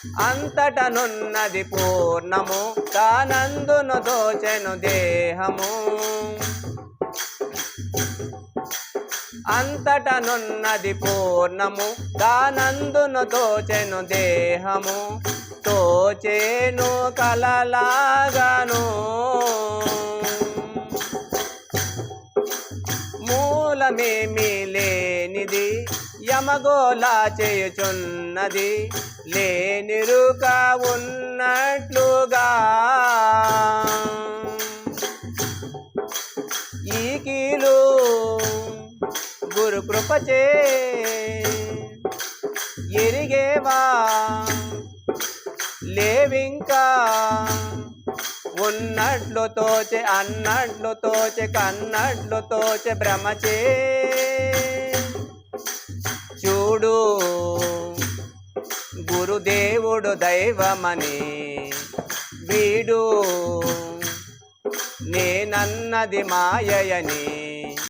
అంతటనున్నది పూర్ణము తానందును దోచెను దేహము. అంతటనున్నది పూర్ణము దానందును దోచెను దేహము. తోచేను కలలాగను మూలమేమీ లేనిది యమగోలా చేయుచున్నది. లేనిరుక ఉన్నట్లుగా ఈ కీలు గురు కృపచే ఎరిగేవా లేవింకా. ఉన్నట్లు తోచె అన్నట్లు తోచె కన్నట్లు తోచె భ్రమచే చూడు గురుదేవుడు దైవమని వీడు నేనన్నది మాయని.